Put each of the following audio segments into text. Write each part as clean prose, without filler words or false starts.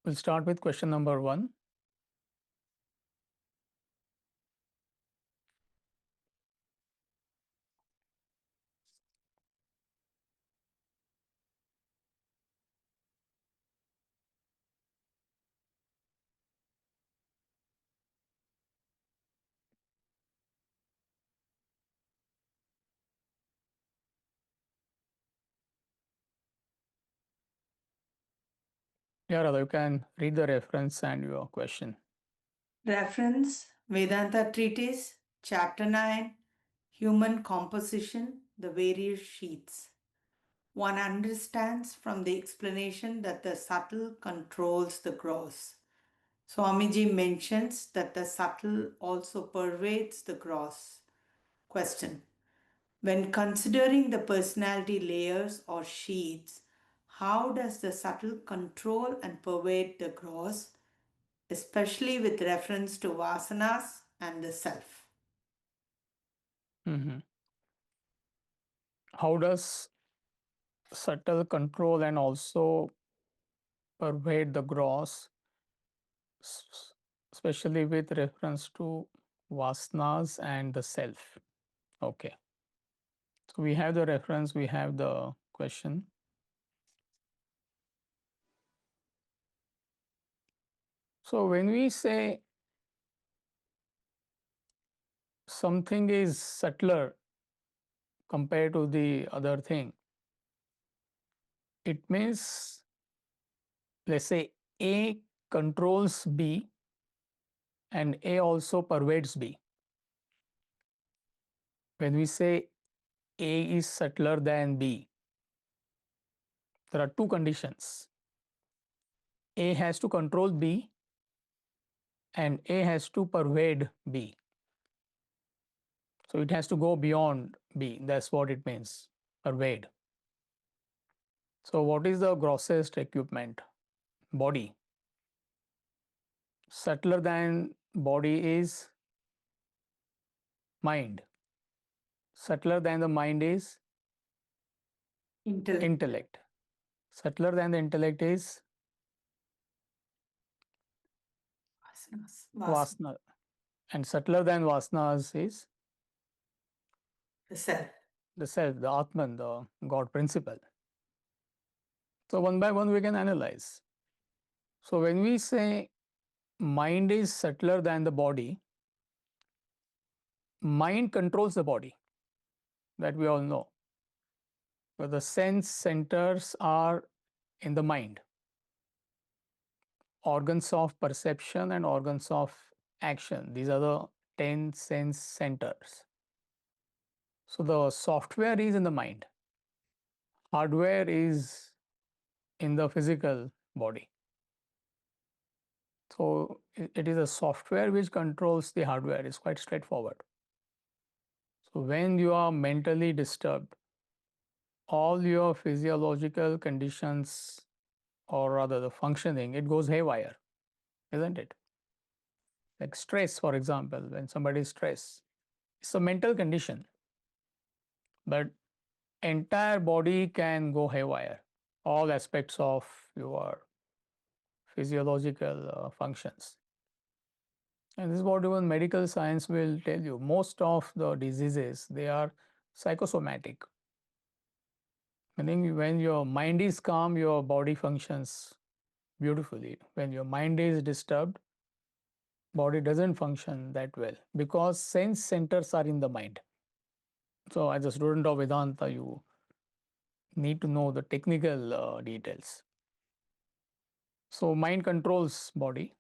We'll start with question number 1. Yeah, Radha, you can read the reference and your question. Reference Vedanta Treatise, Chapter 9, Human Composition, the Various Sheaths. One understands from the explanation that the subtle controls the gross. Swamiji mentions that the subtle also pervades the gross. Question. When considering the personality layers or sheaths, how does the subtle control and pervade the gross, especially with reference to vaasanas and the self? How does subtle control and also pervade the gross, especially with reference to vasanas and the self? Okay. So we have the reference, we have the question. So when we say something is subtler compared to the other thing, it means, let's say, A controls B and A also pervades B. When we say A is subtler than B, there are two conditions. A has to control B and A has to pervade B. So it has to go beyond B. That's what it means, pervade. So what is the grossest equipment? Body. Subtler than body is mind. Subtler than the mind is intellect. Subtler than the intellect is vasana. And subtler than vasanas is The self. The self, the Atman, the God principle. So one by one we can analyze. So when we say mind is subtler than the body, mind controls the body, that we all know. But the sense centers are in the mind. Organs of perception and organs of action. These are the 10 sense centers. So the software is in the mind. Hardware is in the physical body. So it is a software which controls the hardware. It's quite straightforward. So when you are mentally disturbed, all your physiological conditions, or rather the functioning, it goes haywire, isn't it? Like stress, for example, when somebody is stressed, it's a mental condition, but entire body can go haywire, all aspects of your physiological functions. And this is what even medical science will tell you. Most of the diseases, they are psychosomatic. Meaning when your mind is calm, your body functions beautifully. When your mind is disturbed, body doesn't function that well because sense centers are in the mind. So as a student of Vedanta, you need to know the technical details. So mind controls body,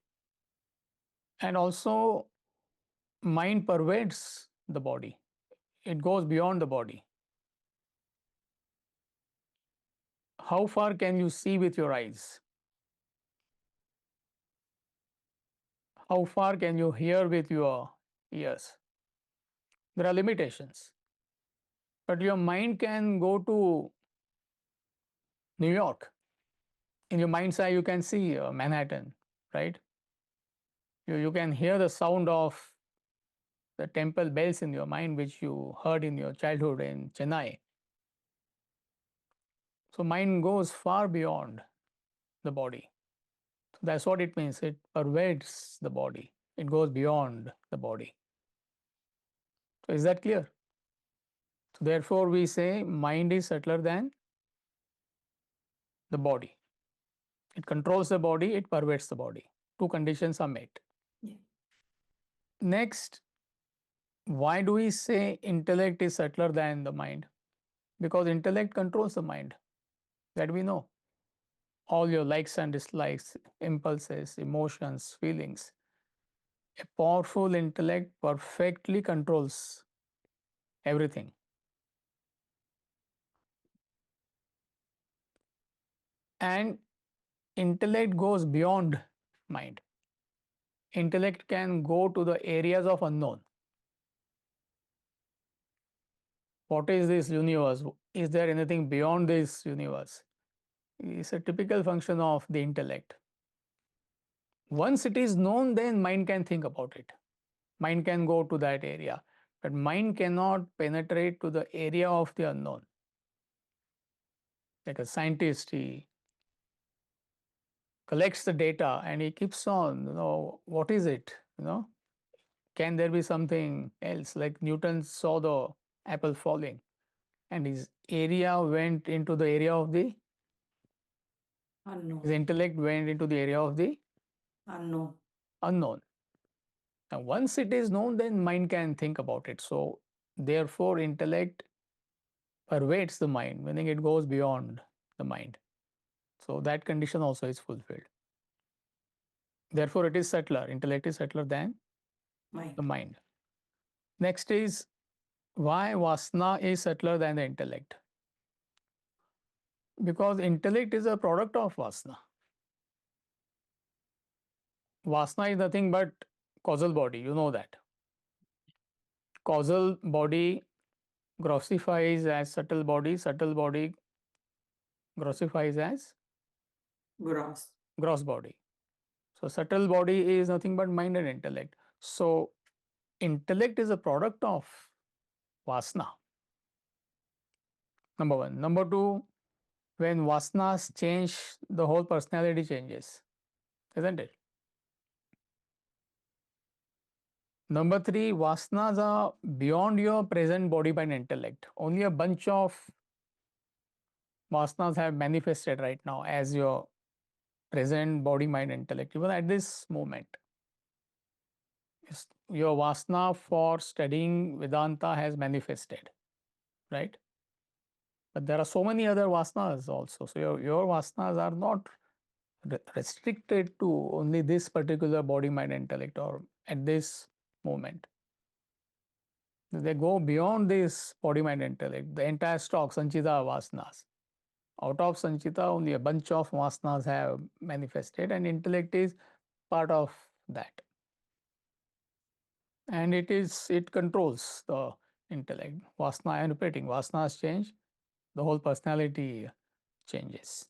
and also mind pervades the body. It goes beyond the body. How far can you see with your eyes? How far can you hear with your ears? There are limitations. But your mind can go to New York. In your mind's eye, you can see Manhattan, right? You can hear the sound of the temple bells in your mind, which you heard in your childhood in Chennai. So mind goes far beyond the body. So that's what it means. It pervades the body. It goes beyond the body. So is that clear? So therefore, we say mind is subtler than the body. It controls the body, it pervades the body. Two conditions are met. Yeah. Next, why do we say intellect is subtler than the mind? Because intellect controls the mind. That we know. All your likes and dislikes, impulses, emotions, feelings. A powerful intellect perfectly controls everything. And intellect goes beyond mind. Intellect can go to the areas of unknown. What is this universe? Is there anything beyond this universe? It's a typical function of the intellect. Once it is known, then mind can think about it. Mind can go to that area. But mind cannot penetrate to the area of the unknown. Like a scientist, he collects the data and he keeps on, what is it? Can there be something else? Like Newton saw the apple falling and his area went into the area of the Unknown. his intellect went into the area of the Unknown. unknown. Now, once it is known, then mind can think about it. So, therefore, intellect pervades the mind, meaning it goes beyond the mind. So, that condition also is fulfilled. Therefore, it is subtler. Intellect is subtler than the mind. Next is why vasana is subtler than the intellect. Because intellect is a product of vasana. Vasana is nothing but causal body, you know that. Causal body grossifies as subtle body grossifies as gross body. So subtle body is nothing but mind and intellect. So intellect is a product of vasana. Number one. Number two, when vasanas change, the whole personality changes, isn't it? Number three, vasanas are beyond your present body mind intellect. Only a bunch of vasanas have manifested right now as your present body mind intellect, even at this moment. Your vasana for studying Vedanta has manifested, right? But there are so many other vasanas also. So your vasanas are not restricted to only this particular body, mind, intellect, or at this moment. They go beyond this body, mind, intellect. The entire stock, Sanchita vasanas. Out of Sanchita, only a bunch of vasanas have manifested, and intellect is part of that. And it controls the intellect. Vasana, I am repeating, vasanas change, the whole personality changes.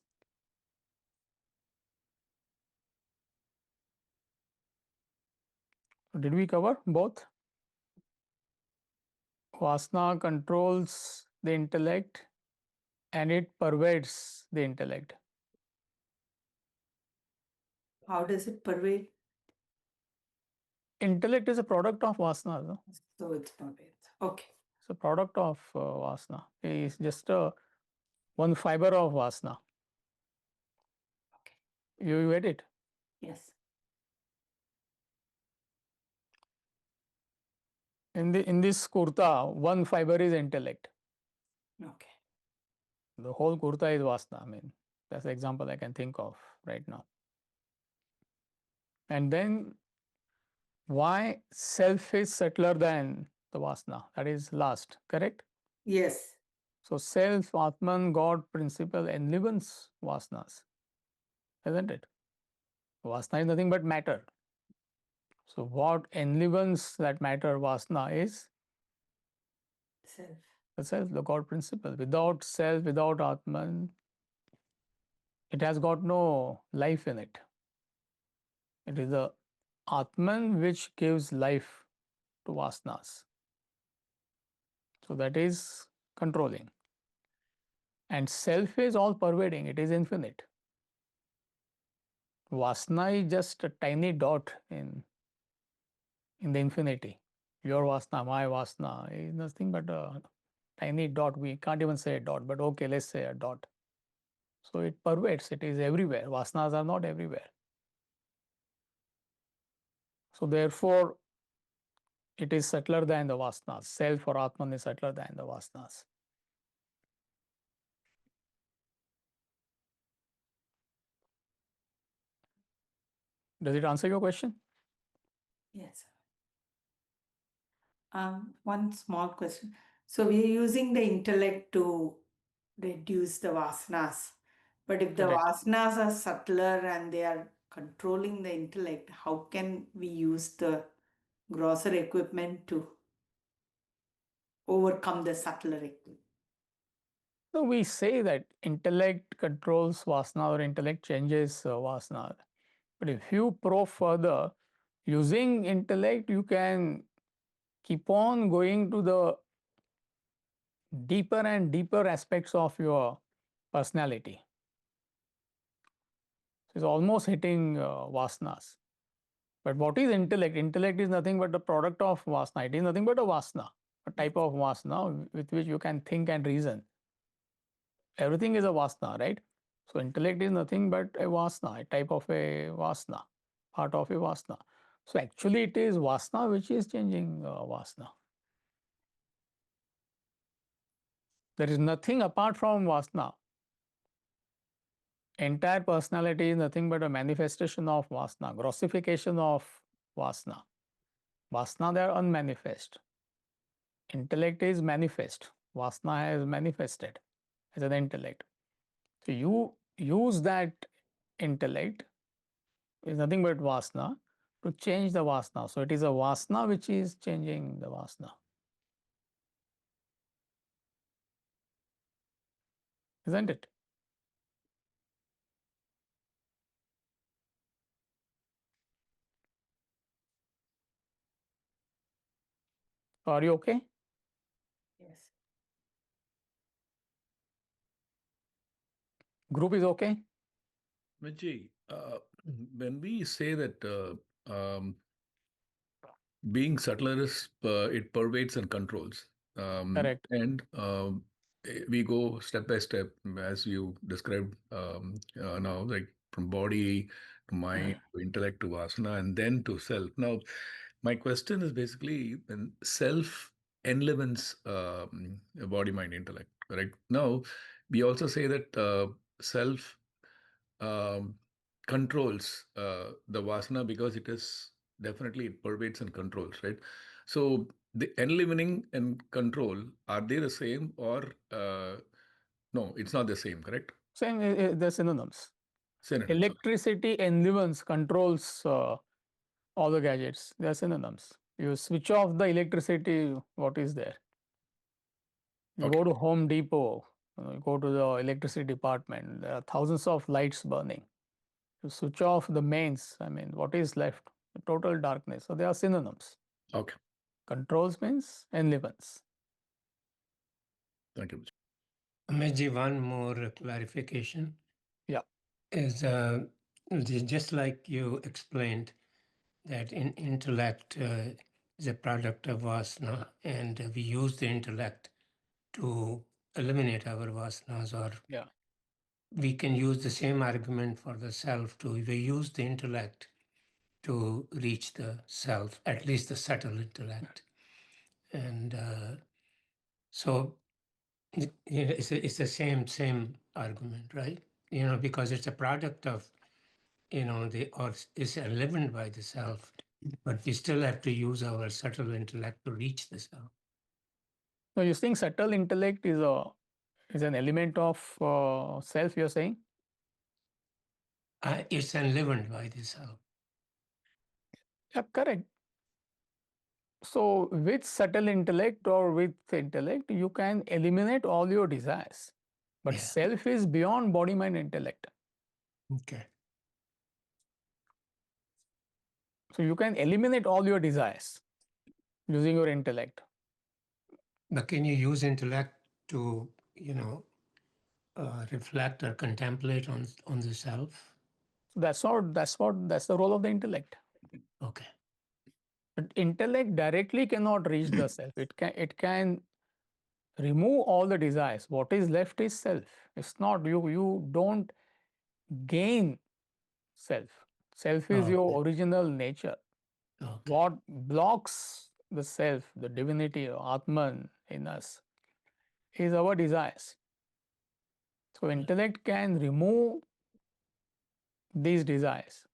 Did we cover both? Vasana controls the intellect and it pervades the intellect. How does it pervade? Intellect is a product of vasana. No? So it's pervades. Okay. It's a product of vasana. It's just one fiber of vasana. Okay. You get it? Yes. In this kurta, one fiber is intellect. Okay. The whole kurta is vasana. I mean, that's the example I can think of right now. And then why self is subtler than the vasana? That is last, correct? Yes. So self, Atman, God principle enlivens vasanas, isn't it? Vasana is nothing but matter. So what enlivens that matter, vasana, is Self. the self, the God principle. Without self, without Atman, it has got no life in it. It is the Atman which gives life to vasanas. So that is controlling. And self is all pervading, it is infinite. Vasana is just a tiny dot in the infinity. Your vasana, my vasana is nothing but a tiny dot. We can't even say a dot, but okay, let's say a dot. So it pervades, it is everywhere. Vasanas are not everywhere. So therefore, it is subtler than the vasanas. Self or Atman is subtler than the vasanas. Does it answer your question? Yes. One small question. So we are using the intellect to reduce the vasanas. But if the Correct. vasanas are subtler and they are controlling the intellect, how can we use the grosser equipment to overcome the subtler equipment? So we say that intellect controls vasana or intellect changes vasana. But if you probe further, using intellect, you can keep on going to the deeper and deeper aspects of your personality. It's almost hitting vasanas. But what is intellect? Intellect is nothing but the product of vasana. It is nothing but a vasana, a type of vasana with which you can think and reason. Everything is a vasana, right? So intellect is nothing but a vasana, a type of a vasana, part of a vasana. So actually it is vasana which is changing vasana. There is nothing apart from vasana. Entire personality is nothing but a manifestation of vasana, grossification of vasana. Vasana, they are unmanifest. Intellect is manifest. Vasana has manifested as an intellect. So you use that intellect, is nothing but vasana, to change the vasana. So it is a vasana which is changing the vasana. Isn't it? Are you okay? Yes. Group is okay? Amitji, when we say that being subtler is it pervades and controls, Correct. and we go step by step as you described now, like from body to mind to intellect to vasana and then to self. Now, my question is basically when self enlivens body, mind, intellect. Correct. Now, we also say that self um, controls the vasana because it pervades and controls, right? So the enlivening and control, are they the same or no, it's not the same, correct? Same, they're synonyms. Synonyms. Electricity enlivens, controls all the gadgets. They're synonyms. You switch off the electricity, what is there? You go to Home Depot, you go to the electricity department, there are thousands of lights burning. You switch off the mains, I mean, what is left? Total darkness. So they are synonyms. Okay. Controls means enlivens. Thank you. Amitji, one more clarification. Yeah. Is just like you explained that in intellect is a product of vasana, and we use the intellect to eliminate our vasanas, or Yeah. we can use the same argument for the self too. We use the intellect to reach the self, at least the subtle intellect. And so it's the same argument, right? Because it's a product of, or is enlivened by the self, but we still have to use our subtle intellect to reach the self. So you're saying subtle intellect is an element of self, you're saying? It's enlivened by the self. Yeah, correct. So with subtle intellect or with intellect, you can eliminate all your desires. But Yeah. self is beyond body, mind, intellect. Okay. So you can eliminate all your desires. using your intellect. But can you use intellect to, reflect or contemplate on the self? So that's the role of the intellect. Okay. But intellect directly cannot reach the self. It can remove all the desires. What is left is self. It's not you don't gain self. Self is Okay. your original nature. Okay. What blocks the self, the divinity or Atman in us, is our desires. So intellect can remove these desires.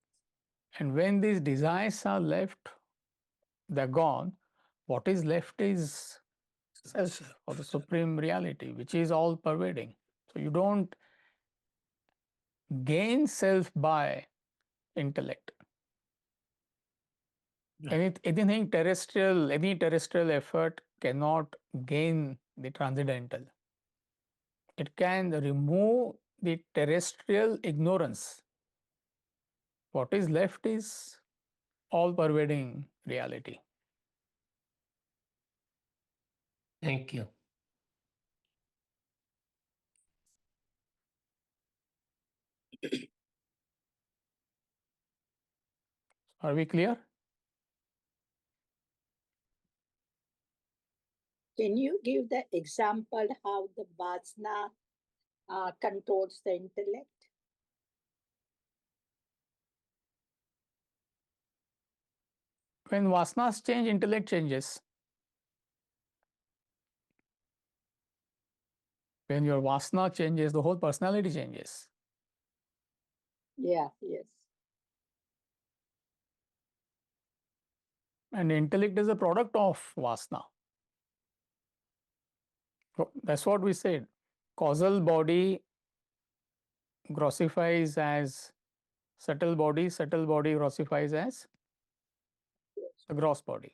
And when these desires are left, they're gone. What is left is self or the supreme reality, which is all pervading. So you don't gain self by intellect. Right. Any terrestrial effort cannot gain the transcendental. It can remove the terrestrial ignorance. What is left is all pervading reality. Thank you. Are we clear? Can you give the example how the vasana controls the intellect? When vasanas change, intellect changes. When your vasana changes, the whole personality changes. Yeah, yes. And intellect is a product of vasana. That's what we said. Causal body grossifies as subtle body grossifies as the gross body.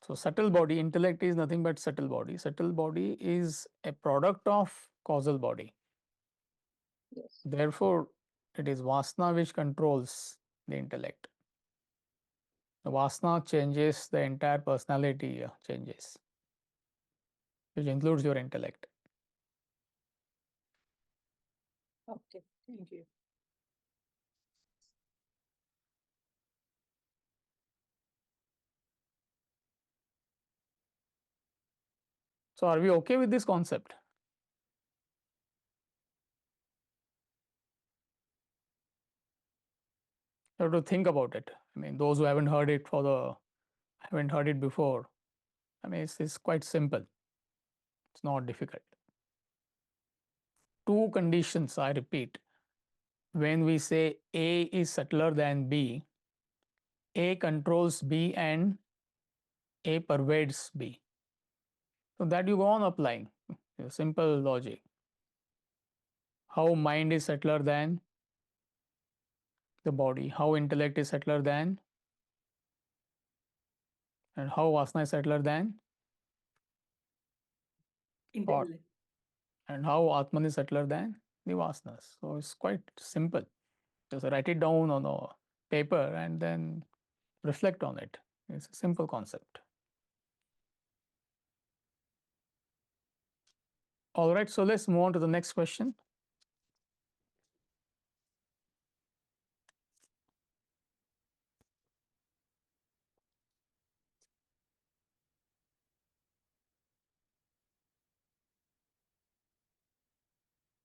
So subtle body, intellect is nothing but subtle body. Subtle body is a product of causal body. Yes. Therefore, it is vasana which controls the intellect. The vasana changes, the entire personality changes, which includes your intellect. Okay, thank you. So, are we okay with this concept? You have to think about it. I mean, those who haven't heard it before. I mean, it's quite simple. It's not difficult. Two conditions, I repeat. When we say A is subtler than B, A controls B and A pervades B. So that you go on applying. Simple logic. How mind is subtler than the body, how intellect is subtler than, and how vasana is subtler than thought, Intellect. and how Atman is subtler than the vasanas. So it's quite simple. Just write it down on a paper and then reflect on it. It's a simple concept. All right, so let's move on to the next question.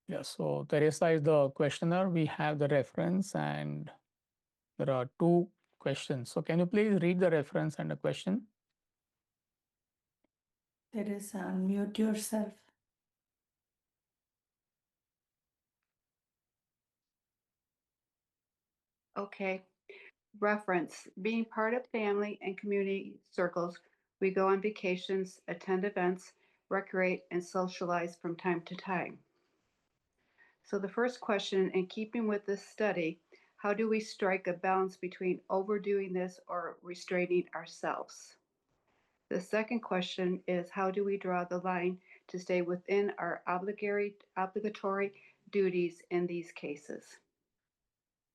Yeah, so Theresa is the questioner. We have the reference and there are two questions. So can you please read the reference and the question? Theresa, unmute yourself. Okay. Reference, being part of family and community circles, we go on vacations, attend events, recreate, and socialize from time to time. So the first question, in keeping with this study, how do we strike a balance between overdoing this or restraining ourselves? The second question is, how do we draw the line to stay within our obligatory duties in these cases?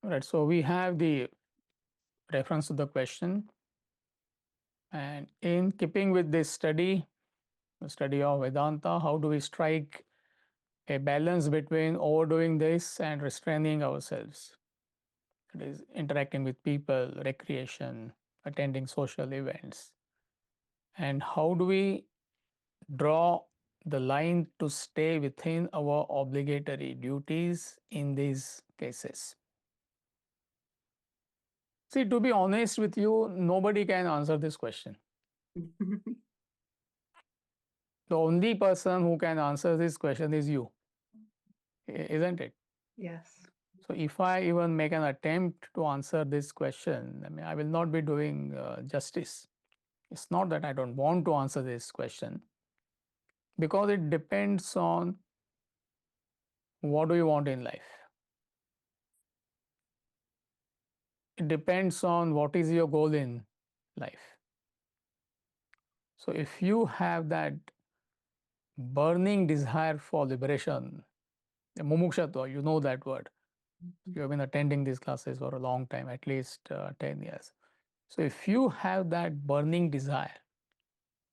All right, so we have the reference to the question. And in keeping with this study, the study of Vedanta, how do we strike a balance between overdoing this and restraining ourselves? It is interacting with people, recreation, attending social events. And how do we draw the line to stay within our obligatory duties in these cases? See, to be honest with you, nobody can answer this question. The only person who can answer this question is you, isn't it? Yes. So if I even make an attempt to answer this question, I mean, I will not be doing justice. It's not that I don't want to answer this question, because it depends on what do you want in life. It depends on what is your goal in life. So if you have that burning desire for liberation, mumukshatva, you know that word. You have been attending these classes for a long time, at least 10 years. So if you have that burning desire,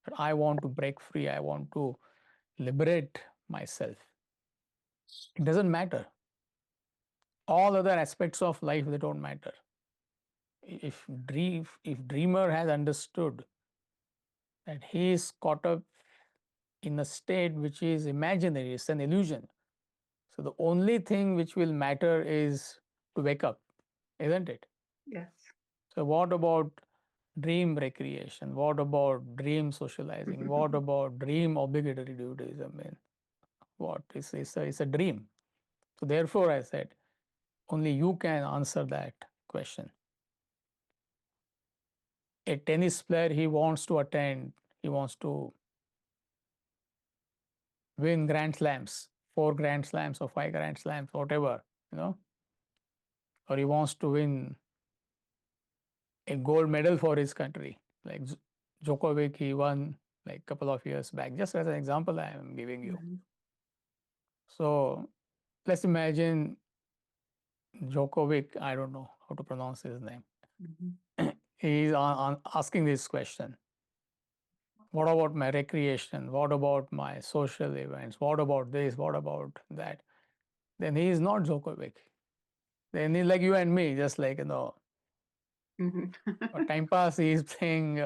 that I want to break free, I want to liberate myself, it doesn't matter. All other aspects of life, they don't matter. If dreamer has understood that he is caught up in a state which is imaginary, it's an illusion. So the only thing which will matter is to wake up, isn't it? Yes. So what about dream recreation? What about dream socializing? What about dream obligatory duties? I mean, what is it's a dream. So therefore, I said, only you can answer that question. A tennis player, he wants to attend, he wants to win Grand Slams, 4 Grand Slams or 5 Grand Slams, whatever, or he wants to win a gold medal for his country. Like Djokovic, he won like a couple of years back. Just as an example, I am giving you. So let's imagine Djokovic, I don't know how to pronounce his name. He is asking this question. What about my recreation? What about my social events? What about this? What about that? Then he is not Djokovic. Then he's like you and me, just like, for time pass, he is playing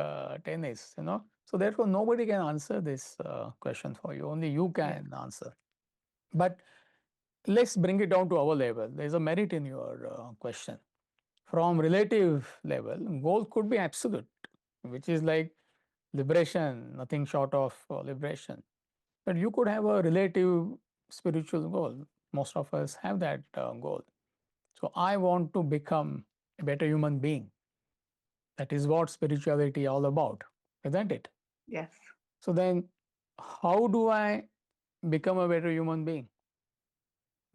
tennis, So therefore, nobody can answer this question for you. Only you can answer. But let's bring it down to our level. There's a merit in your question. From relative level, goal could be absolute, which is like liberation, nothing short of liberation. But you could have a relative spiritual goal. Most of us have that goal. So I want to become a better human being. That is what spirituality is all about, isn't it? Yes. So then, how do I become a better human being?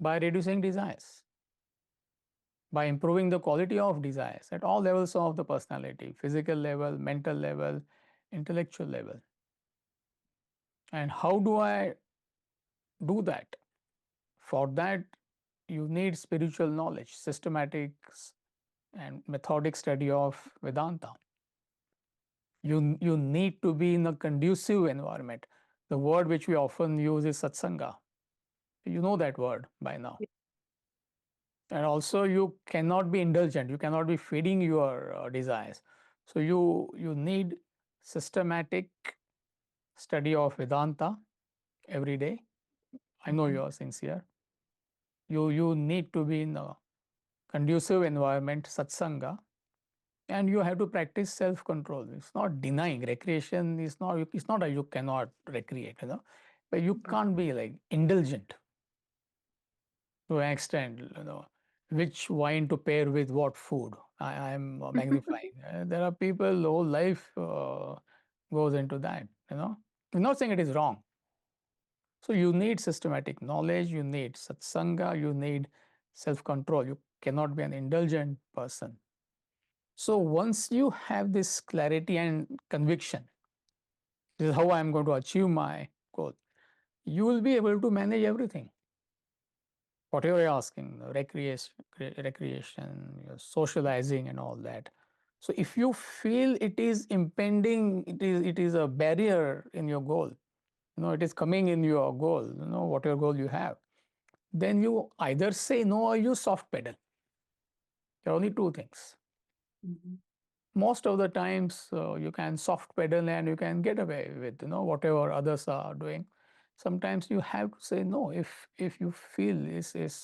By reducing desires, by improving the quality of desires at all levels of the personality, physical level, mental level, intellectual level. And how do I do that? For that, you need spiritual knowledge, systematic and methodic study of Vedanta. You need to be in a conducive environment. The word which we often use is satsanga. You know that word by now. And also, you cannot be indulgent. You cannot be feeding your desires. So you need systematic study of Vedanta every day. I know you are sincere. You need to be in a conducive environment, satsanga, and you have to practice self-control. It's not denying recreation. It's not that you cannot recreate, but you can't be like indulgent to an extent, which wine to pair with what food. I'm magnifying. There are people, whole life goes into that, I'm not saying it is wrong. So you need systematic knowledge, you need satsanga, you need self-control. You cannot be an indulgent person. So once you have this clarity and conviction, this is how I'm going to achieve my goal, you will be able to manage everything. Whatever you're asking, recreation, socializing and all that. So if you feel it is impending, it is a barrier in your goal, it is coming in your goal, whatever goal you have, then you either say no or you soft pedal. There are only two things. Mhm. Most of the times you can soft pedal and you can get away with whatever others are doing. Sometimes you have to say no if you feel this is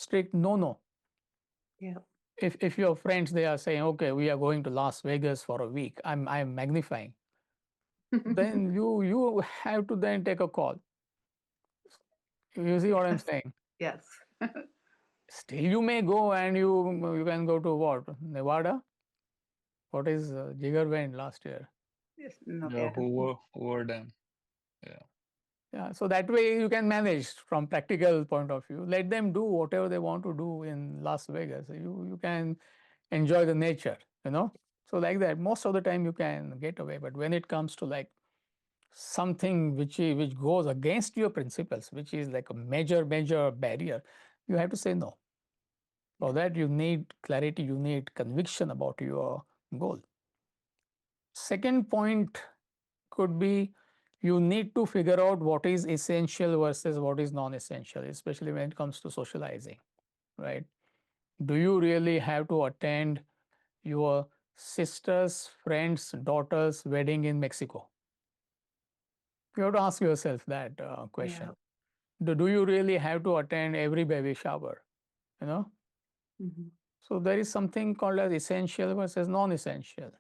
strict no. Yeah. If your friends, they are saying, okay, we are going to Las Vegas for a week, I'm magnifying, then you have to then take a call. You see what I'm saying? Yes. Still you may go, and you can go to what, Nevada? What is Jigar went last year? Yes, Yeah, Nevada. Hoover Dam. Yeah. Yeah, so that way you can manage from practical point of view. Let them do whatever they want to do in Las Vegas. You can enjoy the nature, So like that, most of the time you can get away. But when it comes to like something which goes against your principles, which is like a major barrier, you have to say no. For that you need clarity, you need conviction about your goal. Second point could be, you need to figure out what is essential versus what is non-essential, especially when it comes to socializing, right? Do you really have to attend your sister's friend's daughter's wedding in Mexico? You have to ask yourself that question. Do you really have to attend every baby shower? Mhm. So there is something called as essential versus non-essential.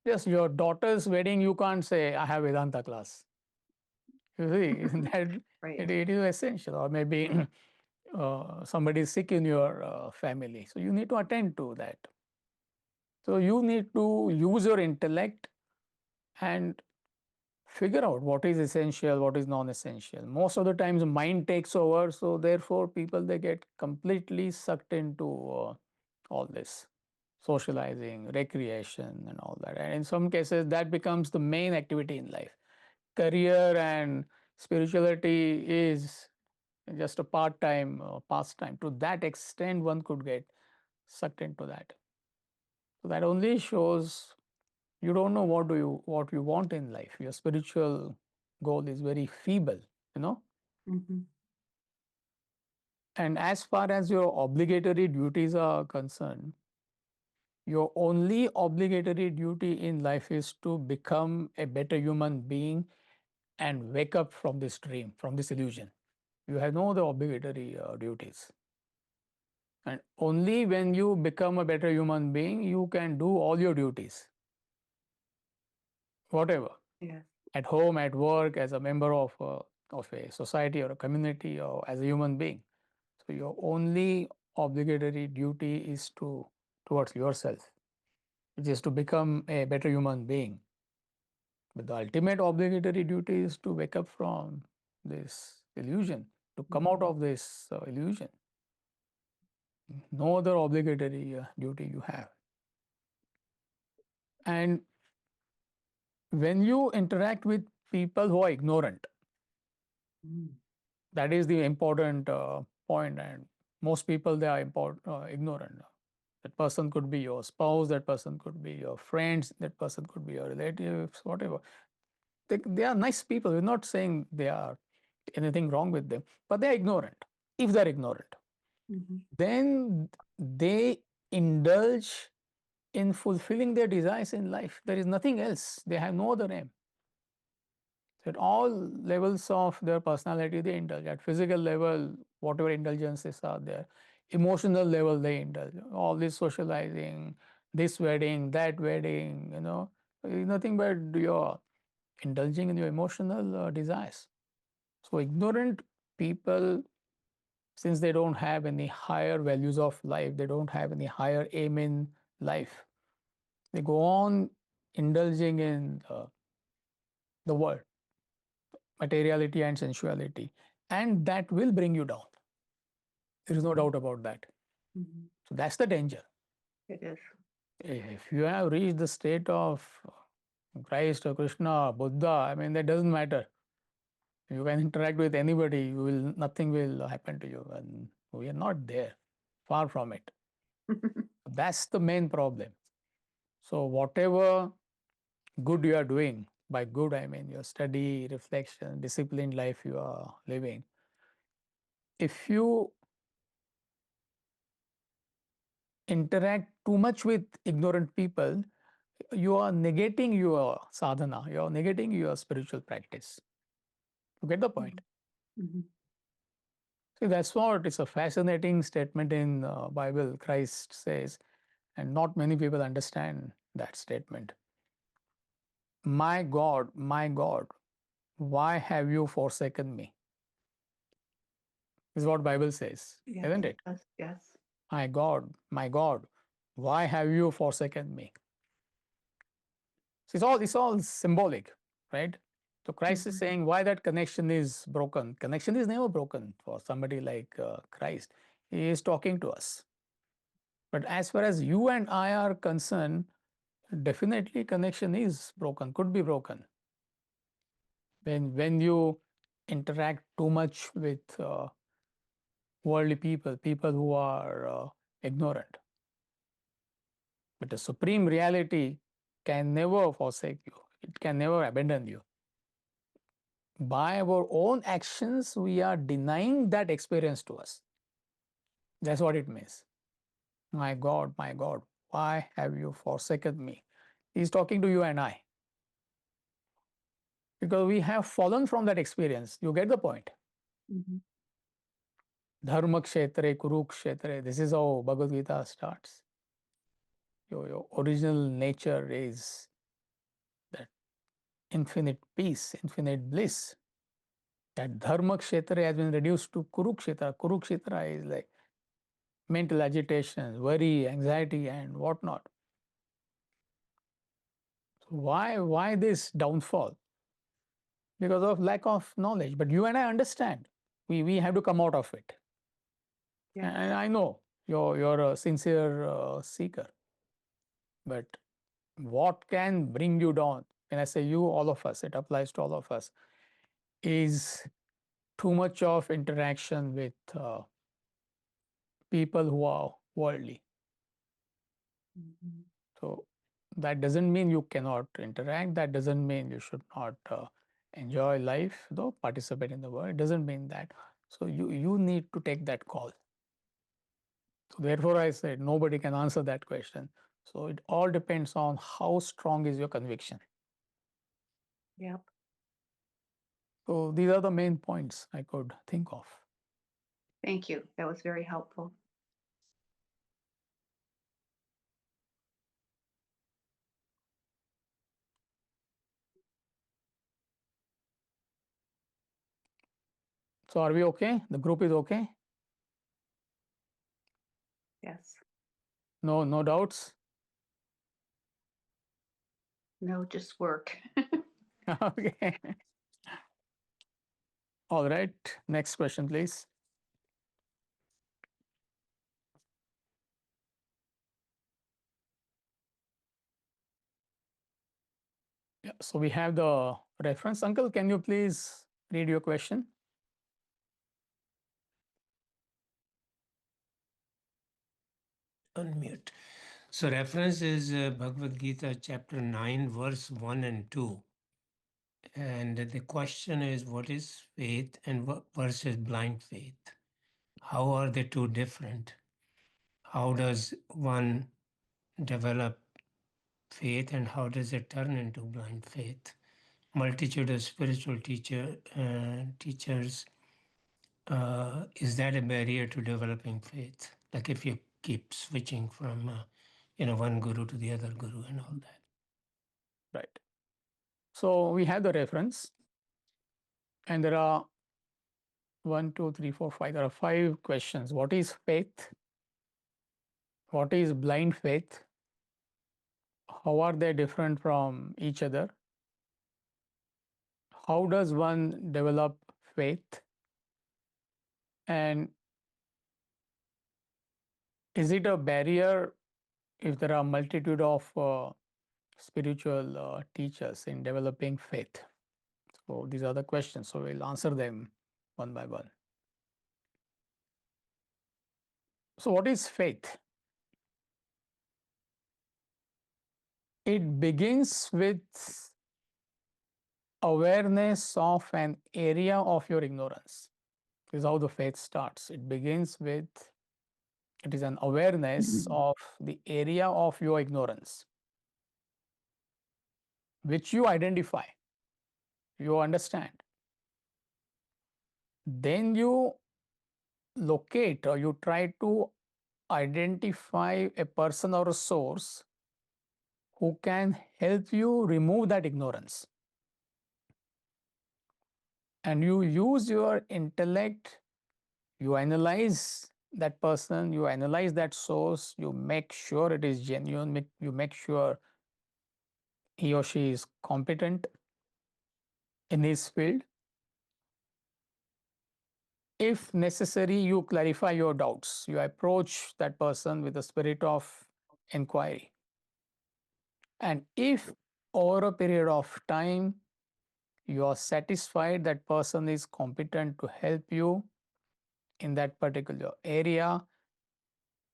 Yes, your daughter's wedding, you can't say, I have Vedanta class. You see, that Right. it is essential. Or maybe somebody is sick in your family. So you need to attend to that. So you need to use your intellect and figure out what is essential, what is non-essential. Most of the times mind takes over, so therefore people, they get completely sucked into all this socializing, recreation and all that. And in some cases that becomes the main activity in life. Career and spirituality is just a part-time pastime. To that extent one could get sucked into that. So that only shows you don't know what you want in life. Your spiritual goal is very feeble. Mhm. And as far as your obligatory duties are concerned, your only obligatory duty in life is to become a better human being and wake up from this dream, from this illusion. You have no other obligatory duties. And only when you become a better human being, you can do all your duties, whatever. Yes. At home, at work, as a member of a society or a community, or as a human being. So your only obligatory duty is towards yourself, which is to become a better human being. But the ultimate obligatory duty is to wake up from this illusion, to come out of this illusion. No other obligatory duty you have. And when you interact with people who are ignorant, Mm. that is the important point. And most people, they are ignorant. That person could be your spouse, that person could be your friends, that person could be your relatives, whatever. They are nice people. We're not saying they are anything wrong with them, but they are ignorant. If they're ignorant, Mhm. then they indulge in fulfilling their desires in life. There is nothing else. They have no other aim. At all levels of their personality, they indulge. At physical level, whatever indulgences are there. Emotional level, they indulge. All this socializing, this wedding, that wedding, nothing but you're indulging in your emotional desires. So ignorant people, since they don't have any higher values of life, they don't have any higher aim in life, they go on indulging in the world, materiality and sensuality, and that will bring you down. There is no doubt about that. Mhm. So that's the danger. It is. If you have reached the state of Christ or Krishna, Buddha, I mean, that doesn't matter. You can interact with anybody, nothing will happen to you. And we are not there, far from it. That's the main problem. So whatever good you are doing, by good I mean your study, reflection, disciplined life you are living, if you interact too much with ignorant people, you are negating your sadhana, you are negating your spiritual practice. You get the point? Mm-hmm. See, that's what it's a fascinating statement in Bible. Christ says, and not many people understand that statement. My God, why have you forsaken me? Is what Bible says, Yes. isn't it? Yes. My God, why have you forsaken me? So it's all symbolic, right? So Christ is saying why that connection is broken. Connection is never broken for somebody like Christ. He is talking to us. But as far as you and I are concerned, definitely connection is broken, could be broken. When you interact too much with worldly people, people who are ignorant. But the supreme reality can never forsake you. It can never abandon you. By our own actions, we are denying that experience to us. That's what it means. My God, why have you forsaken me? He's talking to you and I. Because we have fallen from that experience. You get the point? Mm-hmm. Dharma kshetre, kurukshetre. This is how Bhagavad Gita starts. Your original nature is that infinite peace, infinite bliss. That dharma kshetra has been reduced to kurukshetra. Kurukshetra is like mental agitation, worry, anxiety, and whatnot. So why this downfall? Because of lack of knowledge. But you and I understand. We have to come out of it. Yes. And I know you're a sincere seeker. But what can bring you down? When I say you, all of us, it applies to all of us, is too much of interaction with people who are worldly. Mm-hmm. So that doesn't mean you cannot interact. That doesn't mean you should not enjoy life, though participate in the world. It doesn't mean that. So you need to take that call. So therefore, I said nobody can answer that question. So it all depends on how strong is your conviction. Yep. So these are the main points I could think of. Thank you. That was very helpful. So are we okay? The group is okay? Yes. No doubts? No, just work. Okay. All right. Next question, please. Yeah, so we have the reference. Uncle, can you please read your question? Unmute. So reference is Bhagavad Gita chapter 9 verse 1 and 2. And the question is what is faith and what versus blind faith? How are the two different? How does one develop faith and how does it turn into blind faith? Multitude of spiritual teachers, is that a barrier to developing faith? Like if you keep switching from one guru to the other guru and all that. Right. So we have the reference, and there are 1, 2, 3, 4, 5. There are 5 questions. What is faith? What is blind faith? How are they different from each other? How does one develop faith? And is it a barrier if there are multitude of spiritual teachers in developing faith? So these are the questions. So we'll answer them one by one. So what is faith? It begins with awareness of an area of your ignorance. This is how the faith starts. It begins with, it is an awareness of the area of your ignorance, which you identify, you understand. Then you locate or you try to identify a person or a source who can help you remove that ignorance. And you use your intellect, you analyze that person, you analyze that source, you make sure it is genuine, you make sure he or she is competent in his field. If necessary, you clarify your doubts. You approach that person with a spirit of inquiry. And if over a period of time you are satisfied that person is competent to help you in that particular area,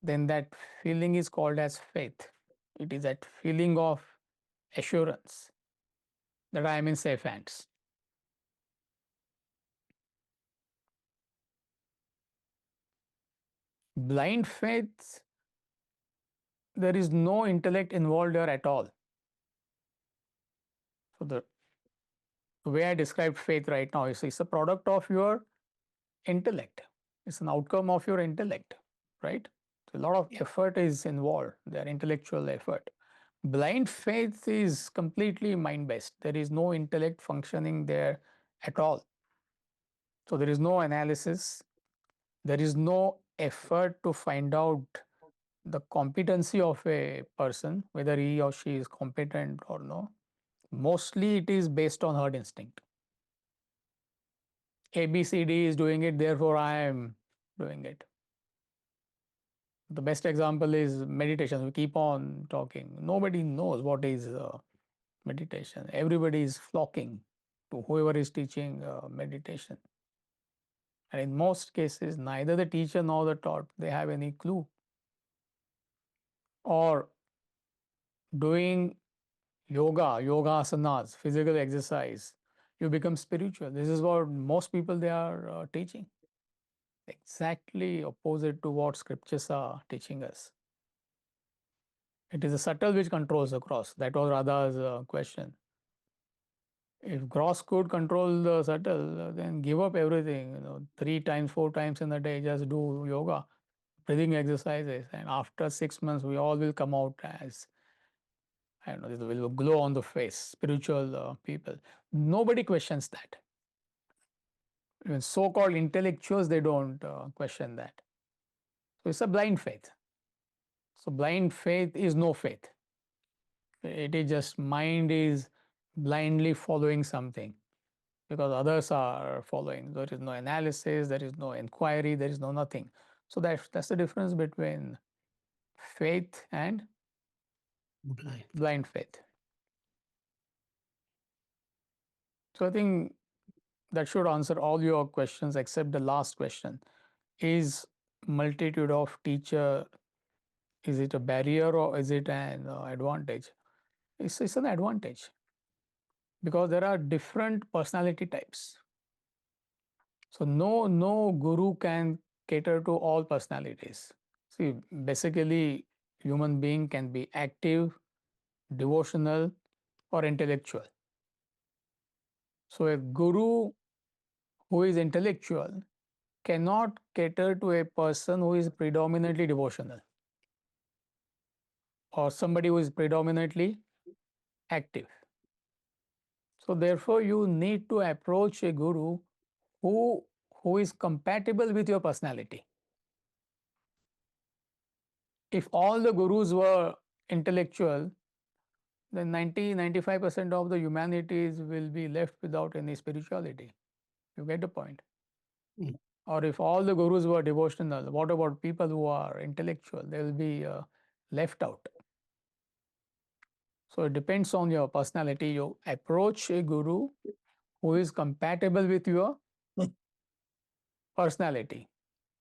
then that feeling is called as faith. It is that feeling of assurance that I am in safe hands. Blind faith, there is no intellect involved here at all. So the way I described faith right now is it's a product of your intellect. It's an outcome of your intellect, right? So a lot of effort is involved, their intellectual effort. Blind faith is completely mind-based. There is no intellect functioning there at all. So there is no analysis. There is no effort to find out the competency of a person, whether he or she is competent or no. Mostly it is based on herd instinct. ABCD is doing it, therefore I am doing it. The best example is meditation. We keep on talking. Nobody knows what is meditation. Everybody is flocking to whoever is teaching meditation. And in most cases, neither the teacher nor the taught, they have any clue. Or doing yoga, asanas, physical exercise, you become spiritual. This is what most people they are teaching. Exactly opposite to what scriptures are teaching us. It is a subtle which controls the gross. That was Radha's question. If gross could control the subtle, then give up everything. 3 times, 4 times in a day, just do yoga, breathing exercises, and after 6 months, we all will come out as, I don't know, this will glow on the face, spiritual people. Nobody questions that. Even so-called intellectuals, they don't question that. So it's a blind faith. So blind faith is no faith. It is just mind is blindly following something because others are following. There is no analysis, there is no inquiry, there is no nothing. So that's the difference between faith and blind faith. So I think that should answer all your questions except the last question. Is multitude of teacher, is it a barrier or is it an advantage? It's an advantage because there are different personality types. So no guru can cater to all personalities. See, basically, human being can be active, devotional, or intellectual. So a guru who is intellectual cannot cater to a person who is predominantly devotional or somebody who is predominantly active. So therefore, you need to approach a guru who is compatible with your personality. If all the gurus were intellectual, then 90-95% of the humanities will be left without any spirituality. You get the point? Or if all the gurus were devotional, what about people who are intellectual? They will be left out. So it depends on your personality. You approach a guru who is compatible with your personality.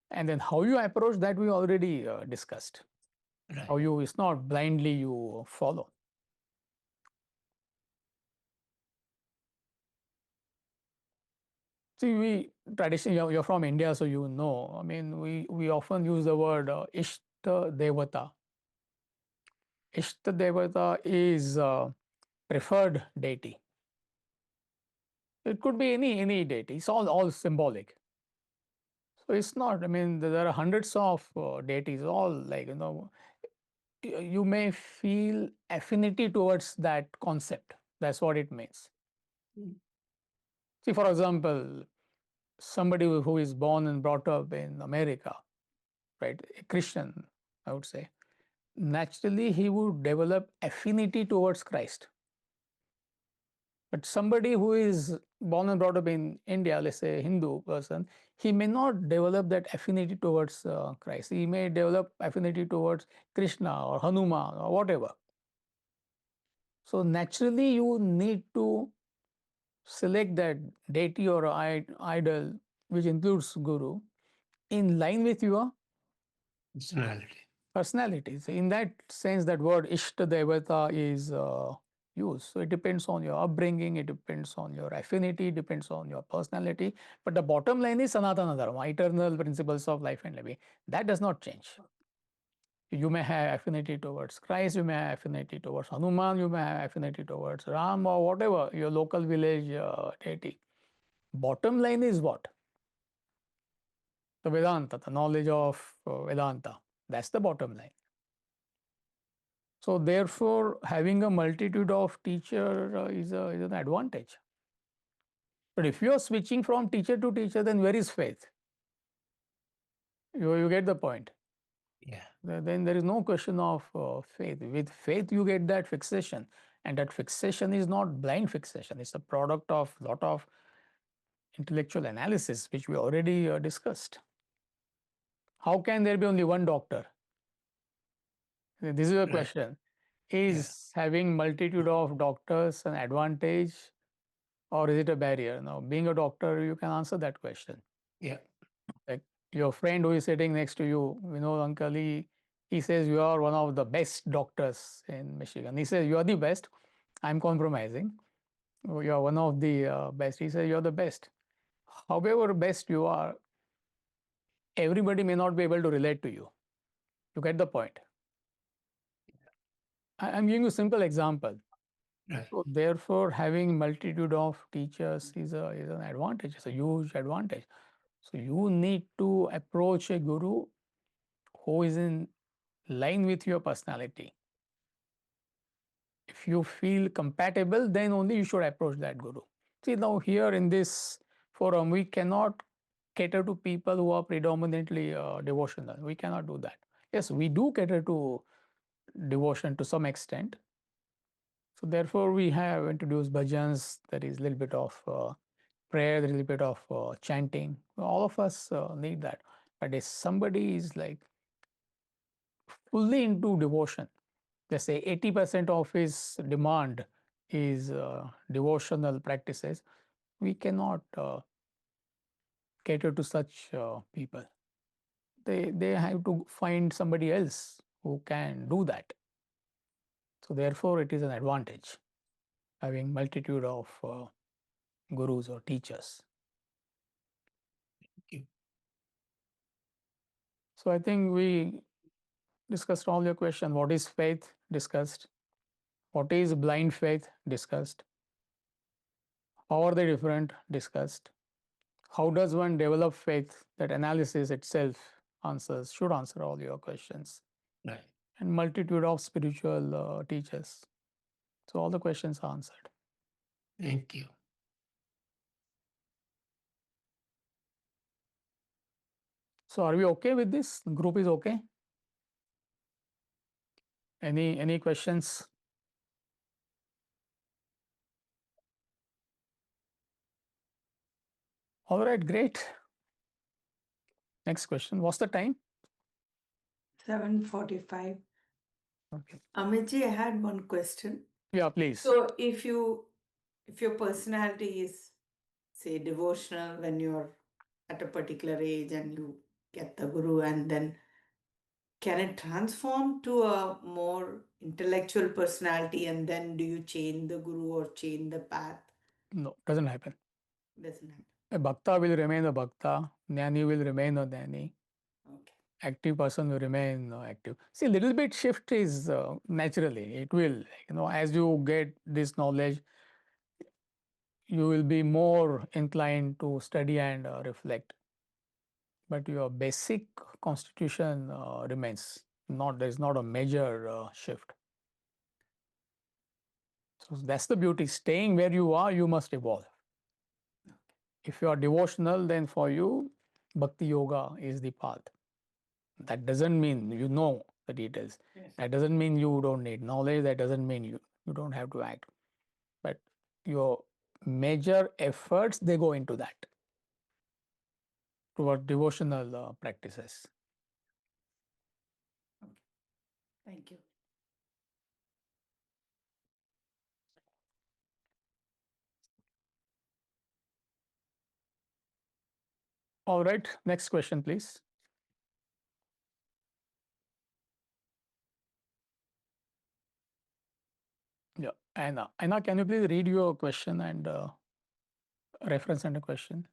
And then how you approach that we already discussed. Right. How you, it's not blindly you follow. See, we traditionally, you're from India, so you know. I mean, we often use the word Ishta Devata. Ishta Devata is preferred deity. It could be any deity. It's all symbolic. So it's not. I mean, there are hundreds of deities, all like you may feel affinity towards that concept. That's what it means. See, for example, somebody who is born and brought up in America, right, a Christian, I would say, naturally he would develop affinity towards Christ. But somebody who is born and brought up in India, let's say a Hindu person, he may not develop that affinity towards Christ. He may develop affinity towards Krishna or Hanuman or whatever. So naturally, you need to select that deity or idol, which includes Guru, in line with your personality. So in that sense, that word Ishta Devata is used. So it depends on your upbringing, it depends on your affinity, it depends on your personality. But the bottom line is Sanatana Dharma, eternal principles of life and living. That does not change. You may have affinity towards Christ, you may have affinity towards Hanuman, you may have affinity towards Ram or whatever, your local village deity. Bottom line is what? The Vedanta, the knowledge of Vedanta. That's the bottom line. So therefore, having a multitude of teacher is an advantage. But if you are switching from teacher to teacher, then where is faith? You get the point. Yeah. Then there is no question of faith. With faith, you get that fixation. And that fixation is not blind fixation. It's a product of a lot of intellectual analysis, which we already discussed. How can there be only one doctor? This is a question. Is having multitude of doctors an advantage or is it a barrier? Now, being a doctor, you can answer that question. Yeah. Like your friend who is sitting next to you, Uncle, he says you are one of the best doctors in Michigan. He says you are the best. I'm compromising. You are one of the best. He says you're the best. However best you are, everybody may not be able to relate to you. You get the point. I'm giving you a simple example. Right. So therefore, having multitude of teachers is an advantage. It's a huge advantage. So you need to approach a guru who is in line with your personality. If you feel compatible, then only you should approach that guru. See, now here in this forum, we cannot cater to people who are predominantly devotional. We cannot do that. Yes, we do cater to devotion to some extent. So therefore, we have introduced bhajans. There is a little bit of prayer, there is a little bit of chanting. All of us need that. But if somebody is like fully into devotion, let's say 80% of his demand is devotional practices, we cannot cater to such people. They have to find somebody else who can do that. So therefore, it is an advantage having multitude of gurus or teachers. So I think we discussed all your questions. What is faith? Discussed. What is blind faith? Discussed. How are they different? Discussed. How does one develop faith? That analysis itself should answer all your questions. Right. And multitude of spiritual teachers. So all the questions are answered. Thank you. So are we okay with this? The group is okay? Any questions? All right, great. Next question. What's the time? 7:45. Okay. Amitji, I had one question. Yeah, please. So if your personality is, say, devotional when you're at a particular age and you get the guru, and then can it transform to a more intellectual personality, and then do you change the guru or change the path? No, doesn't happen. Doesn't happen. A bhakta will remain a bhakta, jnani will remain a jnani, Okay. active person will remain active. See, little bit shift is naturally, it will, as you get this knowledge, you will be more inclined to study and reflect. But your basic constitution remains. There is not a major shift. So that's the beauty. Staying where you are, you must evolve. Okay. If you are devotional, then for you, bhakti yoga is the path. That doesn't mean you know the details. Yes. That doesn't mean you don't need knowledge. That doesn't mean you don't have to act. But your major efforts, they go into that, toward devotional practices. Okay. Thank you. All right, next question, please. Yeah, Anna, can you please read your question and reference and a question?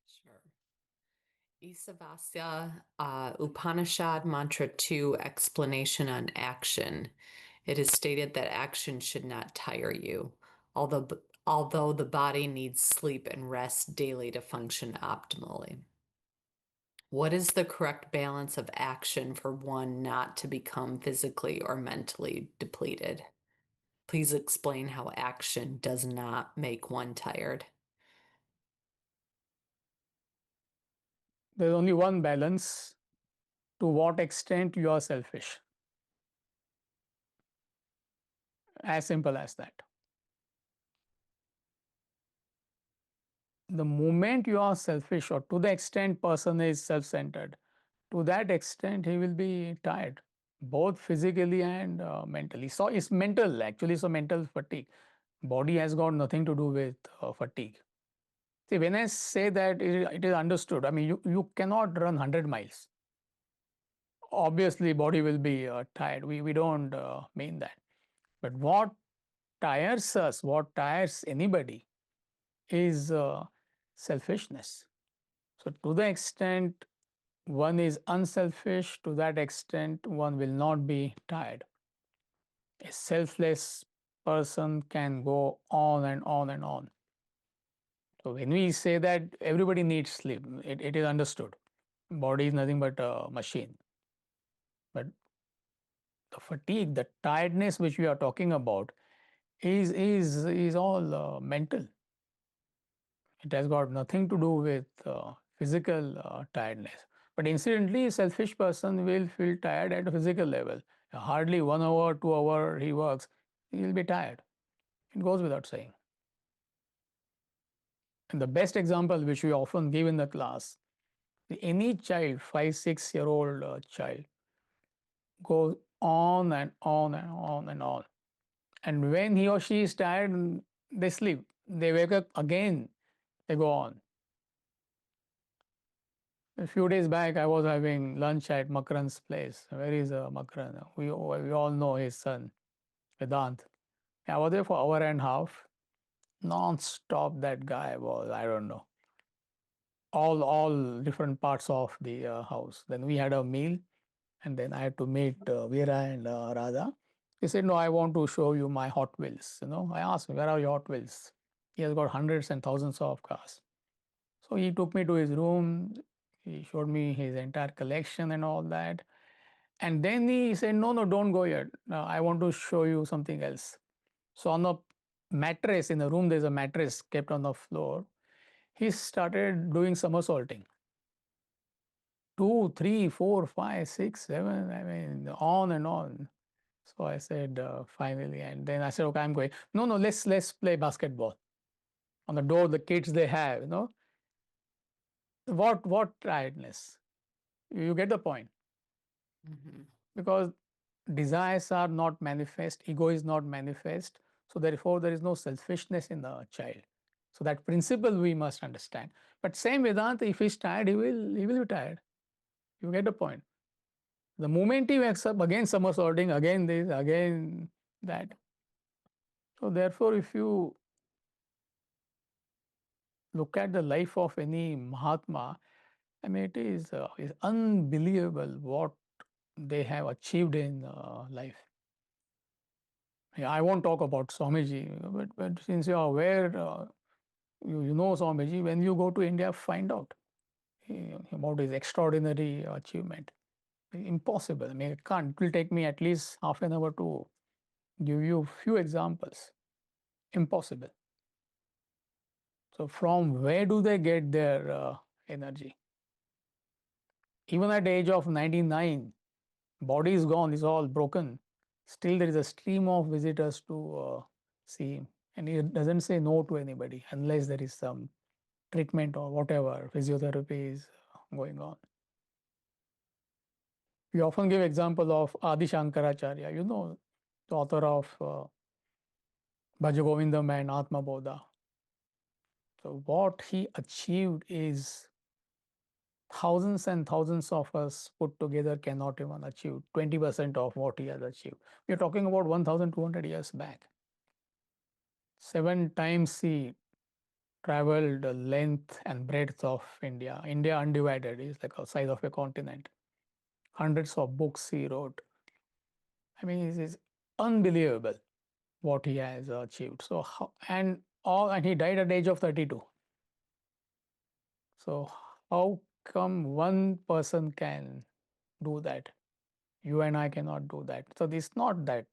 Sure. Isavasya Upanishad Mantra 2 explanation on action. It is stated that action should not tire you, although the body needs sleep and rest daily to function optimally. What is the correct balance of action for one not to become physically or mentally depleted? Please explain how action does not make one tired. There's only one balance: to what extent you are selfish. As simple as that. The moment you are selfish, or to the extent person is self-centered, to that extent he will be tired, both physically and mentally. So it's mental actually, so mental fatigue. Body has got nothing to do with fatigue. See, when I say that, it is understood. I mean, you cannot run 100 miles. Obviously, body will be tired. We don't mean that. But what tires us, what tires anybody, is selfishness. So to the extent one is unselfish, to that extent one will not be tired. A selfless person can go on and on and on. So when we say that everybody needs sleep, it is understood. Body is nothing but a machine. But the fatigue, the tiredness which we are talking about is all mental. It has got nothing to do with physical tiredness. But incidentally, a selfish person will feel tired at a physical level. Hardly 1 hour, 2 hour he works, he will be tired. It goes without saying. And the best example which we often give in the class, any child, 5, 6 year old child, goes on and on and on and on. And when he or she is tired, they sleep. They wake up again, they go on. A few days back, I was having lunch at Makran's place. Where is Makran? We all know his son, Vedanta. I was there for an hour and a half. Non-stop, that guy was, I don't know, all different parts of the house. Then we had a meal, and then I had to meet Veera and Radha. He said, "No, I want to show you my Hot Wheels." I asked him, "Where are your Hot Wheels?" He has got hundreds and thousands of cars. So he took me to his room. He showed me his entire collection and all that. And then he said, "No, no, don't go yet. I want to show you something else." So on a mattress in the room, there's a mattress kept on the floor. He started doing somersaulting. 2, 3, 4, 5, 6, 7. I mean, on and on. So I said, finally, and then I said, "Okay, I'm going." "No, no, let's play basketball." On the door, the kids they have. What tiredness? You get the point. Mm-hmm. Because desires are not manifest, ego is not manifest. So therefore, there is no selfishness in the child. So that principle we must understand. But same Vedanta, if he's tired, he will be tired. You get the point. The moment he wakes up, again somersaulting, again this, again that. So therefore, if you look at the life of any Mahatma, I mean, it is unbelievable what they have achieved in life. Yeah, I won't talk about Swamiji, but since you are aware, you know Swamiji, when you go to India, find out about his extraordinary achievement. Impossible. I mean, it can't. It will take me at least half an hour to give you few examples. Impossible. So from where do they get their energy? Even at the age of 99, body is gone, is all broken. Still, there is a stream of visitors to see him, and he doesn't say no to anybody unless there is some treatment or whatever physiotherapy is going on. We often give example of Adi Shankaracharya, you know, the author of Bhaja Govindam and Atma Bodha. So what he achieved is thousands and thousands of us put together cannot even achieve 20% of what he has achieved. We are talking about 1,200 years back. 7 times he traveled the length and breadth of India. India undivided is like the size of a continent. Hundreds of books he wrote. I mean, it is unbelievable what he has achieved. So and he died at the age of 32. So how come one person can do that? You and I cannot do that. So it's not that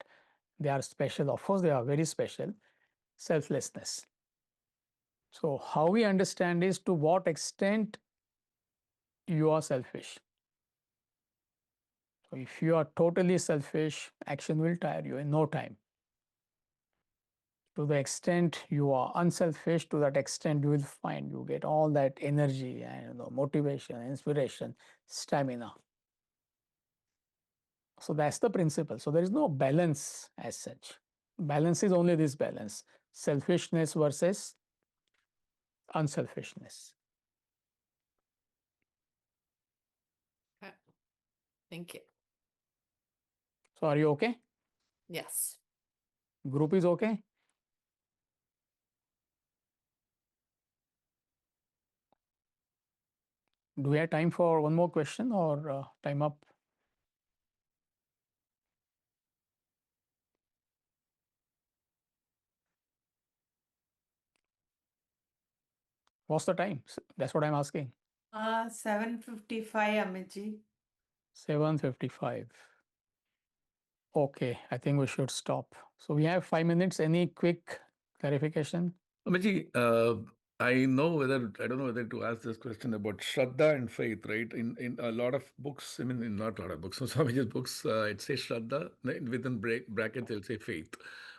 they are special. Of course, they are very special. Selflessness. So how we understand is to what extent you are selfish. So if you are totally selfish, action will tire you in no time. To the extent you are unselfish, to that extent you will find you get all that energy and motivation, inspiration, stamina. So that's the principle. So there is no balance as such. Balance is only this balance: selfishness versus unselfishness. Okay. Thank you. So are you okay? Yes. Group is okay? Do we have time for one more question or time up? What's the time? That's what I'm asking. 7:55, Amitji. 7:55. Okay, I think we should stop. So we have 5 minutes. Any quick clarification? Amitji, I know I don't know whether to ask this question about Shraddha and faith, right? In a lot of books, I mean, in not a lot of books, so Swamiji's books, it says Shraddha, within brackets, they'll say faith.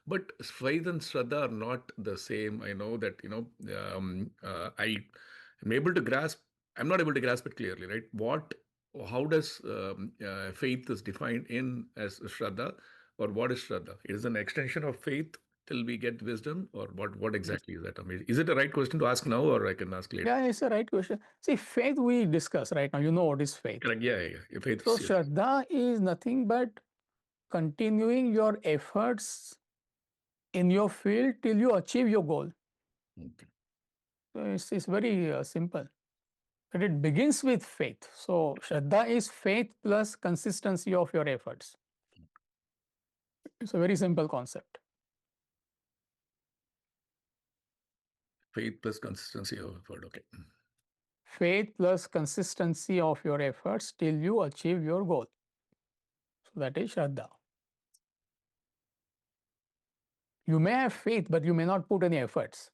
But faith and Shraddha are not the same. I know that, I am able to grasp, I'm not able to grasp it clearly, right? How does faith is defined in as Shraddha, or what is Shraddha? It is an extension of faith till we get wisdom, or what exactly is that? Amazing. Is it the right question to ask now, or I can ask later? Yeah, it's the right question. See, faith we discuss right now. You know what is faith. Correct. Yeah. Faith. So Yes. Shraddha is nothing but continuing your efforts in your field till you achieve your goal. Okay. So it's very simple. But it begins with faith. So Shraddha is faith plus consistency of your efforts. It's a very simple concept. Faith plus consistency of effort. Okay. Faith plus consistency of your efforts till you achieve your goal. So that is Shraddha. You may have faith, but you may not put any efforts.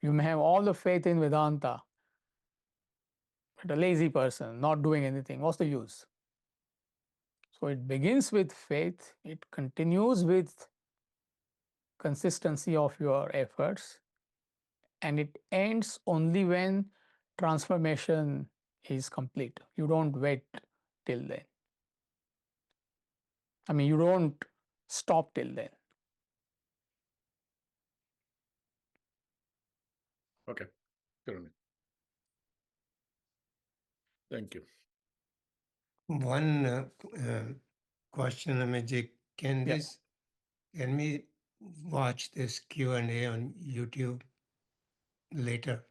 You may have all the faith in Vedanta, but a lazy person, not doing anything. What's the use? So it begins with faith, it continues with consistency of your efforts, and it ends only when transformation is complete. You don't wait till then. I mean, you don't stop till then. Okay. Certainly. Thank you. One question, Amitji, can we watch this Q&A on YouTube? later,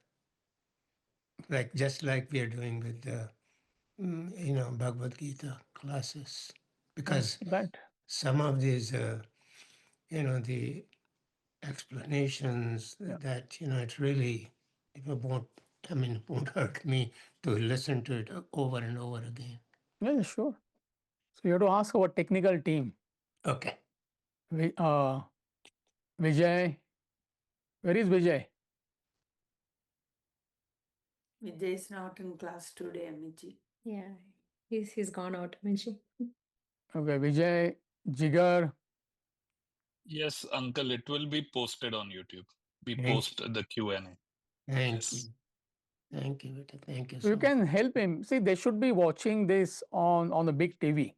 just like we are doing with the Bhagavad Gita classes, because That some of these the explanations that it really won't won't hurt me to listen to it over and over again. yeah, sure. So you have to ask our technical team. Okay. Vijay, where is Vijay? Vijay is not in class today, Amitji. Yeah, he's gone out, Amitji. Okay, Vijay, Jigar. Yes, uncle, it will be posted on YouTube. We Thank post the Q&A. Thank Yes. you. Thank you, Vita. Thank you So you so can help him. See, they should be watching this on a big TV.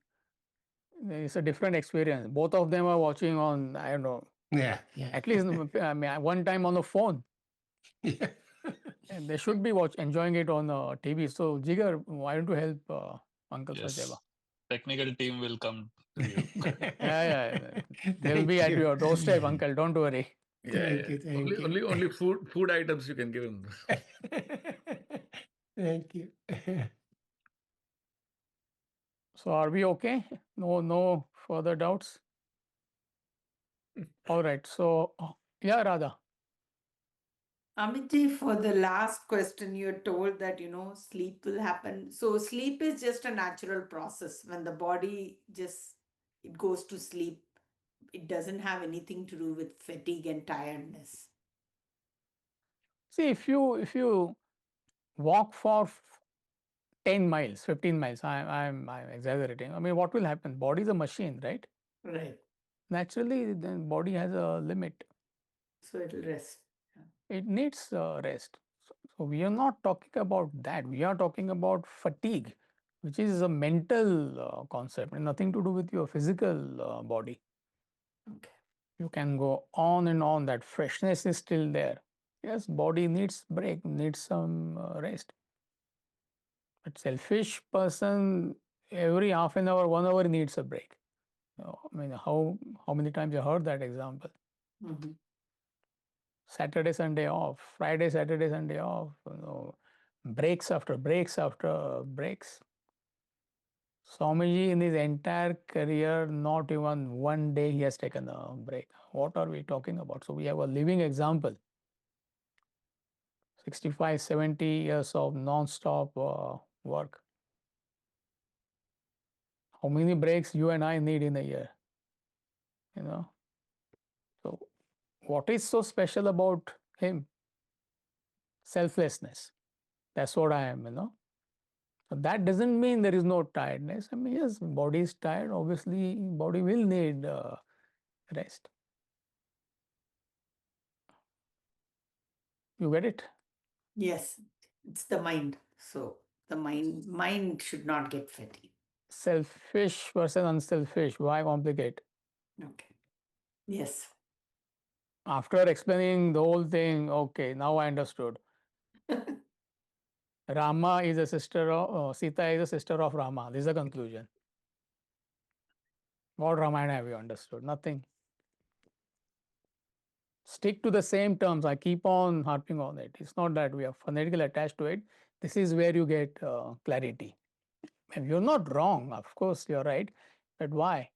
It's a different experience. Both of them are watching on, I don't know, Yeah. at least one time on the phone. Yeah. And they should be enjoying it on TV. So, Jigar, why don't you help Uncle Yes. Sacheva? Technical team will come to you. Yeah. They'll be at your doorstep, Uncle. Don't worry. Thank you. Thank you. Only food items you can give him. Thank you. So, are we okay? No further doubts? All right. So, yeah, Radha. Amitji, for the last question, you're told that, sleep will happen. So sleep is just a natural process. When the body it goes to sleep, it doesn't have anything to do with fatigue and tiredness. See, if you walk for 10 miles, 15 miles, I'm exaggerating. I mean, what will happen? Body is a machine, right? Right. Naturally, the body has a limit. So it'll rest. It needs rest. So we are not talking about that. We are talking about fatigue, which is a mental concept and nothing to do with your physical body. Okay. You can go on and on. That freshness is still there. Yes, body needs break, needs some rest. But selfish person, every half an hour, 1 hour needs a break. I mean, how many times you heard that example? Mm-hmm. Saturday, Sunday off, Friday, Saturday, Sunday off, breaks after breaks after breaks. Swamiji in his entire career, not even one day he has taken a break. What are we talking about? So we have a living example. 65, 70 years of non-stop work. How many breaks you and I need in a year? So what is so special about him? Selflessness. That's what I am, So that doesn't mean there is no tiredness. I mean, yes, body is tired. Obviously, body will need rest. You get it? Yes, it's the mind. So the mind should not get fatigued. Selfish versus unselfish. Why complicate? Okay. Yes. After explaining the whole thing, okay, now I understood. Rama is a sister of Sita is a sister of Rama. This is the conclusion. What Ramayana have you understood? Nothing. Stick to the same terms. I keep on harping on it. It's not that we are phonetically attached to it. This is where you get clarity. And you're not wrong. Of course, you're right. But why?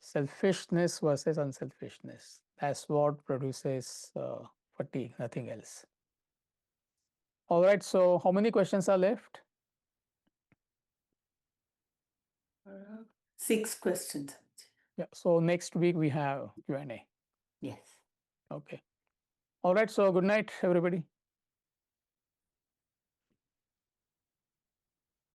Selfishness versus unselfishness. That's what produces fatigue, nothing else. All right. So how many questions are left? 6 questions. Yeah. So next week we have Q&A. Yes. Okay. All right. So good night, everybody.